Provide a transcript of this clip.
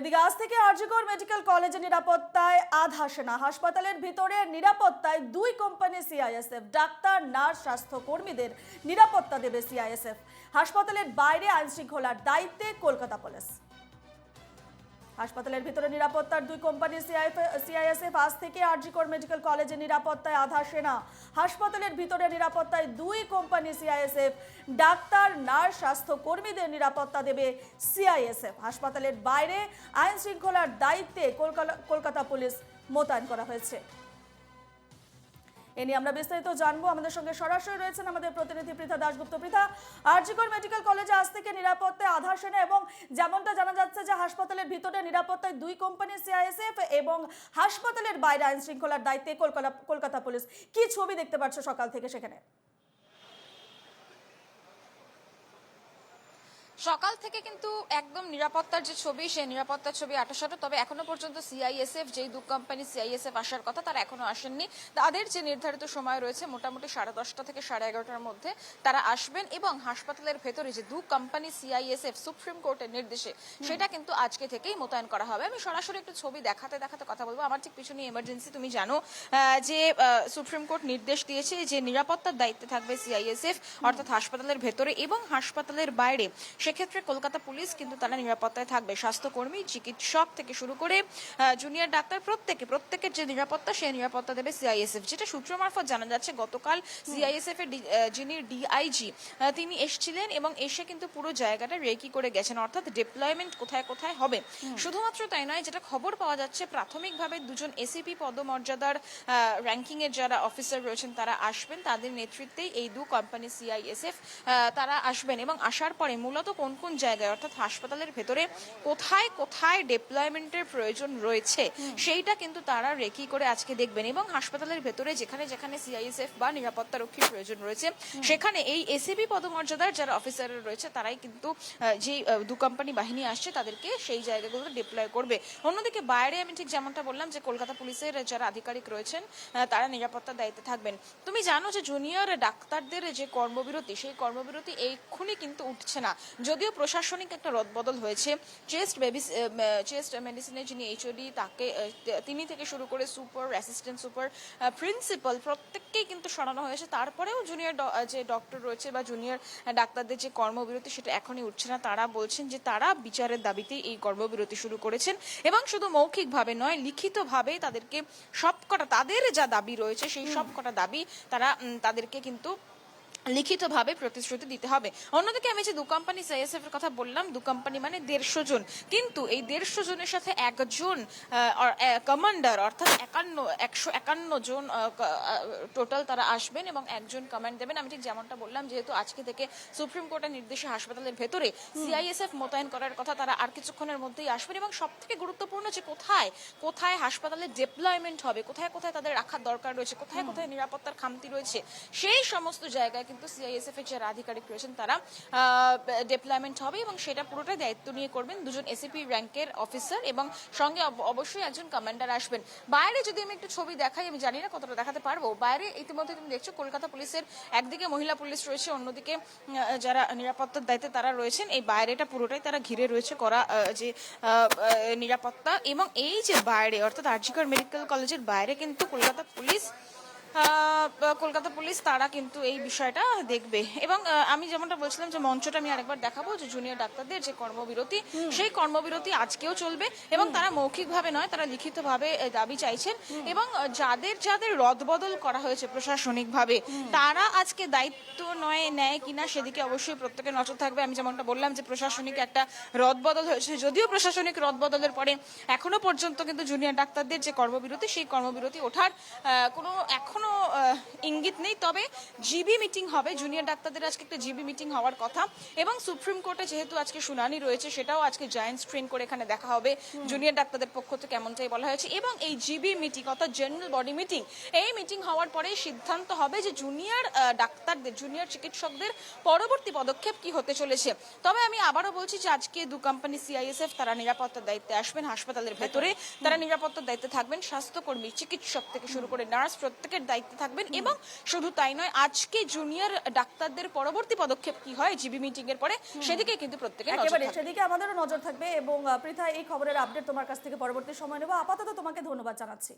এদিকে আজ থেকে আরজিকর মেডিকেল কলেজের নিরাপত্তায় আধা সেনা, হাসপাতালের ভিতরে নিরাপত্তায় দুই কোম্পানি সিআইএসএফ, ডাক্তার, নার্স, স্বাস্থ্যকর্মীদের নিরাপত্তা দেবে সিআইএসএফ। হাসপাতালের বাইরে আইন শৃঙ্খলার দায়িত্বে কলকাতা পুলিশ। হাসপাতালের ভিতরে নিরাপত্তার দুই কোম্পানি সিআইএসএফ, আজ থেকে আরজিকর মেডিকেল কলেজের নিরাপত্তায় আধা সেনা, হাসপাতালের ভিতরে নিরাপত্তায় দুই কোম্পানি সিআইএসএফ, ডাক্তার, নার্স, স্বাস্থ্যকর্মীদের নিরাপত্তা দেবে সিআইএসএফ। হাসপাতালের বাইরে আইন শৃঙ্খলার দায়িত্বে কলকাতা পুলিশ মোতায়েন করা হয়েছে। এ নিয়ে আমরা বিস্তারিত জানবো। আমাদের সঙ্গে সরাসরি রয়েছেন আমাদের প্রতিনিধি পৃথা দাশগুপ্ত। পৃথা, আরজিকর মেডিকেল কলেজে আজ থেকে নিরাপত্তায় আধা সেনা এবং যেমনটা জানা যাচ্ছে যে হাসপাতালের ভিতরে নিরাপত্তায় দুই কোম্পানি সিআইএসএফ এবং হাসপাতালের বাইরে আইন শৃঙ্খলার দায়িত্বে কলকাতা পুলিশ। কি ছবি দেখতে পাচ্ছ সকাল থেকে সেখানে? সকাল থেকে কিন্তু একদম নিরাপত্তার যে ছবি, সেই নিরাপত্তার ছবি আটাশাটো। তবে এখনো পর্যন্ত সিআইএসএফ, যেই দু কোম্পানি সিআইএসএফ আসার কথা, তারা এখনো আসেননি। তাদের যে নির্ধারিত সময় রয়েছে মোটামুটি 10:30 থেকে 11:30টার মধ্যে তারা আসবেন এবং হাসপাতালের ভেতরে যে দু কোম্পানি সিআইএসএফ সুপ্রিম কোর্টের নির্দেশে সেটা কিন্তু আজকে থেকেই মোতায়েন করা হবে। আমি সরাসরি একটু ছবি দেখাতে কথা বলবো। আমার ঠিক পিছনে এমার্জেন্সি, তুমি জানো যে সুপ্রিম কোর্ট নির্দেশ দিয়েছে যে নিরাপত্তার দায়িত্বে থাকবে সিআইএসএফ, অর্থাৎ হাসপাতালের ভেতরে এবং হাসপাতালের বাইরে। সেক্ষেত্রে কলকাতা পুলিশ কিন্তু তারা নিরাপত্তায় থাকবে। স্বাস্থ্যকর্মী, চিকিৎসক থেকে শুরু করে জুনিয়র ডাক্তার প্রত্যেকের যে নিরাপত্তা, সেই নিরাপত্তা দেবে সিআইএসএফ। যেটা সূত্র মারফত জানা যাচ্ছে, গতকাল সিআইএসএফ এর যিনি ডিআইজি তিনি এসেছিলেন এবং এসে কিন্তু পুরো জায়গাটা রেকি করে গেছেন, অর্থাৎ ডিপ্লয়মেন্ট কোথায় কোথায় হবে। শুধুমাত্র তাই নয়, যেটা খবর পাওয়া যাচ্ছে প্রাথমিকভাবে দুজন এসিপি পদমর্যাদার র্যাঙ্কিং এর যারা অফিসার রয়েছেন তারা আসবেন, তাদের নেতৃত্বেই এই দু কোম্পানি সিআইএসএফ তারা আসবেন এবং আসার পরে মূলত কোন কোন জায়গায়, অর্থাৎ হাসপাতালের ভেতরে কোথায় কোথায় ডিপ্লয়মেন্টের প্রয়োজন রয়েছে সেইটা কিন্তু তারা রেকি করে আজকে দেখবেন। এবং হাসপাতালের ভেতরে যেখানে যেখানে সিআইএসএফ বা নিরাপত্তা রক্ষীর প্রয়োজন রয়েছে সেখানে এই এসিপি পদমর্যাদার যারা অফিসাররা রয়েছে তারাই কিন্তু যে দু কোম্পানি বাহিনী আসছে তাদেরকে সেই জায়গাগুলোতে ডিপ্লয় করবে। অন্যদিকে বাইরে আমি ঠিক যেমনটা বললাম যে কলকাতা পুলিশের যারা আধিকারিক রয়েছেন তারা নিরাপত্তার দায়িত্বে থাকবেন। তুমি জানো যে জুনিয়র ডাক্তারদের যে কর্মবিরতি, সেই কর্মবিরতি এক্ষুনি কিন্তু উঠছে না। যদিও প্রশাসনিক একটা রদবদল হয়েছে, চেস্ট মেডিসিনের যিনি এইচওডি তিনি থেকে শুরু করে সুপার, অ্যাসিস্ট্যান্ট সুপার, প্রিন্সিপাল প্রত্যেককেই কিন্তু সরানো হয়েছে। তারপরেও জুনিয়র যে ডক্টর রয়েছে বা জুনিয়র ডাক্তারদের যে কর্মবিরতি সেটা এখনই উঠছে না। তারা বলছেন যে তারা বিচারের দাবিতেই এই কর্মবিরতি শুরু করেছেন এবং শুধু মৌখিকভাবে নয়, লিখিতভাবে তাদেরকে সবকটা তাদের যা দাবি রয়েছে সেই সবকটা দাবি তাদেরকে কিন্তু লিখিতভাবে প্রতিশ্রুতি দিতে হবে। অন্যদিকে আমি যে দু কোম্পানি সিআইএসএফ এর কথা বললাম, দু কোম্পানি মানে 150 জন, কিন্তু এই 150 জনের সাথে একজন কমান্ডার, অর্থাৎ 151 জন টোটাল তারা আসবেন এবং একজন কমান্ড দেবেন। আমি ঠিক যেমনটা বললাম, যেহেতু আজকে থেকে সুপ্রিম কোর্টের নির্দেশে হাসপাতালের ভেতরে সিআইএসএফ মোতায়েন করার কথা, তারা আর কিছুক্ষণের মধ্যেই আসবেন এবং সব থেকে গুরুত্বপূর্ণ যে কোথায় কোথায় হাসপাতালের ডিপ্লয়মেন্ট হবে, কোথায় কোথায় তাদের রাখার দরকার রয়েছে, কোথায় কোথায় নিরাপত্তার খামতি রয়েছে, সেই সমস্ত জায়গায় কিন্তু সিআইএসএফ এর যারা আধিকারিক রয়েছেন তারা ডিপ্লয়মেন্ট হবে এবং সেটা পুরোটাই দায়িত্ব নিয়ে করবেন দুজন এসিপি র্যাঙ্কের অফিসার এবং সঙ্গে অবশ্যই একজন কমান্ডার আসবেন। বাইরে যদি আমি একটু ছবি দেখাই, আমি জানি না কতটা দেখাতে পারবো। বাইরে ইতিমধ্যে তুমি দেখছো কলকাতা পুলিশের একদিকে মহিলা পুলিশ রয়েছে, অন্যদিকে যারা নিরাপত্তার দায়িত্বে তারা রয়েছেন। এই বাইরেটা পুরোটাই তারা ঘিরে রয়েছে করা যে নিরাপত্তা। এবং এই যে বাইরে, অর্থাৎ আরজিকর মেডিকেল কলেজের বাইরে কিন্তু কলকাতা পুলিশ তারা কিন্তু এই বিষয়টা দেখবে। এবং আমি যেমনটা বলছিলাম যে মঞ্চটা আমি আরেকবার দেখাবো, যে জুনিয়র ডাক্তারদের যে কর্মবিরতি, সেই কর্মবিরতি আজকেও চলবে এবং তারা মৌখিকভাবে নয়, তারা লিখিতভাবে দাবি চাইছেন। এবং যাদের রদবদল করা হয়েছে প্রশাসনিকভাবে, তারা আজকে দায়িত্ব নেয় কিনা সেদিকে অবশ্যই প্রত্যেকের নজর থাকবে। আমি যেমনটা বললাম যে প্রশাসনিক একটা রদবদল হয়েছে, যদিও প্রশাসনিক রদবদলের পরে এখনো পর্যন্ত কিন্তু জুনিয়র ডাক্তারদের যে কর্মবিরতি, সেই কর্মবিরতি ওঠার কোনো এখনো ইঙ্গিত নেই। তবে জিবি মিটিং হবে, জুনিয়র ডাক্তারদের আজকে একটা জিবি মিটিং হওয়ার কথা এবং সুপ্রিম কোর্টে যেহেতু আজকে শুনানি রয়েছে, সেটাও আজকে জায়ান্ট স্ক্রিন করে এখানে দেখা হবে জুনিয়র ডাক্তারদের পক্ষ থেকে, এমনটাই বলা হয়েছে। এবং এই জিবি মিটিং অর্থাৎ জেনারেল বডি মিটিং, এই মিটিং হওয়ার পরে সিদ্ধান্ত হবে যে জুনিয়র ডাক্তারদের, জুনিয়র চিকিৎসকদের পরবর্তী পদক্ষেপ কি হতে চলেছে। তবে আমি আবারও বলছি যে আজকে দু কোম্পানি সিআইএসএফ তারা নিরাপত্তার দায়িত্বে আসবেন, হাসপাতালের ভেতরে তারা নিরাপত্তার দায়িত্বে থাকবেন। স্বাস্থ্যকর্মী, চিকিৎসক থেকে শুরু করে নার্স প্রত্যেকের দায়িত্বে থাকবেন। এবং শুধু তাই নয়, আজকে জুনিয়র ডাক্তারদের পরবর্তী পদক্ষেপ কি হয় জিবি মিটিং এর পরে, সেদিকে কিন্তু প্রত্যেকের নজর একেবারে থাকবে। সেদিকে আমাদেরও নজর থাকবে। এবং পৃথা, এই খবরের আপডেট তোমার কাছ থেকে পরবর্তী সময় নেব। আপাতত তোমাকে ধন্যবাদ জানাচ্ছি।